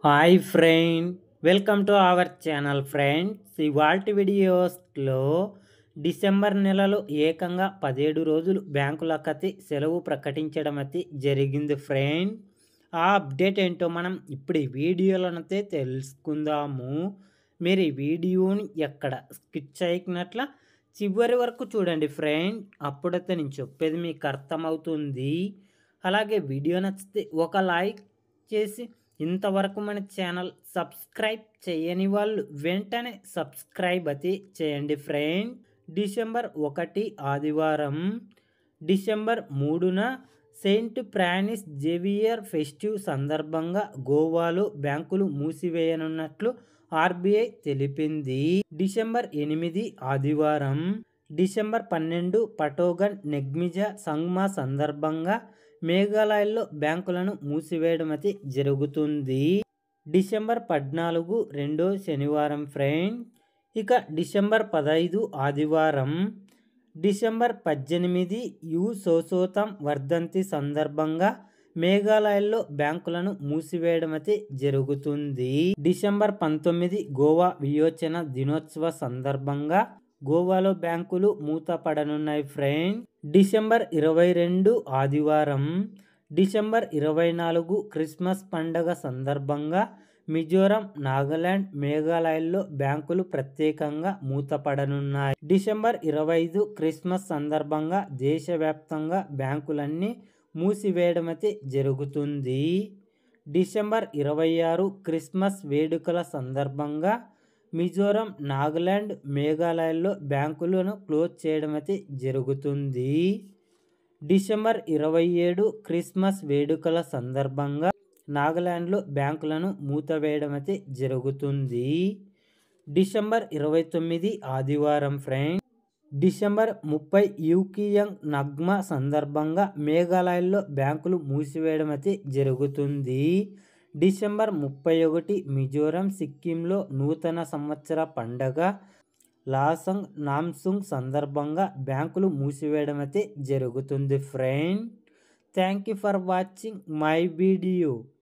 Hi friend, welcome to our channel friends. ఇవాల్టి వీడియోస్లో December నెలలో ఏకంగా 17 రోజులు బ్యాంకులకైతే సెలవు ప్రకటించడం అయితే జరిగింది ఫ్రెండ్. ఆ అప్డేట్ ఏంటో మనం ఇప్పుడు ఈ వీడియోలోనైతే తెలుసుకుందాము. మీరు ఈ వీడియోని ఎక్కడ స్కిప్ చేయకున్నట్ల చివరి వరకు చూడండి ఫ్రెండ్. అప్పుడైతే నేను చెప్పేది మీకు అర్థమవుతుంది. అలాగే వీడియో నచ్చితే ఒక లైక్ చేసి ఇంతవరకు మన ఛానల్ సబ్స్క్రైబ్ చేయని వాళ్ళు వెంటనే సబ్స్క్రైబ్ అయితే చేయండి ఫ్రెండ్. డిసెంబర్ 1 ఆదివారం, డిసెంబర్ 3న సెయింట్ ఫ్రాన్సిస్ జేవియర్ ఫెస్టివ్ సందర్భంగా గోవాలో బ్యాంకులు మూసివేయనున్నట్లు ఆర్బీఐ తెలిపింది. డిసెంబర్ 8 ఆదివారం, డిసెంబర్ 12 పటోగన్ నెగ్మిజా సంగ్మా సందర్భంగా మేఘాలయలో బ్యాంకులను మూసివేయడం అయితే జరుగుతుంది. డిసెంబర్ 14 రెండో శనివారం ఫ్రెండ్. ఇక డిసెంబర్ 15 ఆదివారం, డిసెంబర్ 18 యు సోసోతం వర్ధంతి సందర్భంగా మేఘాలయలో బ్యాంకులను మూసివేయడం అయితే జరుగుతుంది. డిసెంబర్ 19 గోవా విమోచన దినోత్సవ సందర్భంగా గోవాలో బ్యాంకులు మూతపడనున్నాయి ఫ్రెండ్. డిసెంబర్ 22 ఆదివారం, డిసెంబర్ 24 క్రిస్మస్ పండగ సందర్భంగా మిజోరం, నాగాలాండ్, మేఘాలయల్లో బ్యాంకులు ప్రత్యేకంగా మూతపడనున్నాయి. డిసెంబర్ 25 క్రిస్మస్ సందర్భంగా దేశవ్యాప్తంగా బ్యాంకులన్నీ మూసివేయడం అయితే జరుగుతుంది. డిసెంబర్ 26 క్రిస్మస్ వేడుకల సందర్భంగా మిజోరం, నాగాలాండ్, మేఘాలయల్లో బ్యాంకులను క్లోజ్ చేయడం అయితే జరుగుతుంది. డిసెంబర్ 27 క్రిస్మస్ వేడుకల సందర్భంగా నాగాలాండ్లో బ్యాంకులను మూతవేయడం అయితే జరుగుతుంది. డిసెంబర్ 29 ఆదివారం ఫ్రెండ్. డిసెంబర్ 30 యూకియాంగ్ నగ్మా సందర్భంగా మేఘాలయల్లో బ్యాంకులు మూసివేయడం అయితే జరుగుతుంది. డిసెంబర్ 31 మిజోరం, సిక్కింలో నూతన సంవత్సర పండగ లాసంగ్ నామ్సుంగ్ సందర్భంగా బ్యాంకులు మూసివేయడం అయితే జరుగుతుంది friend. Thank you for watching my video.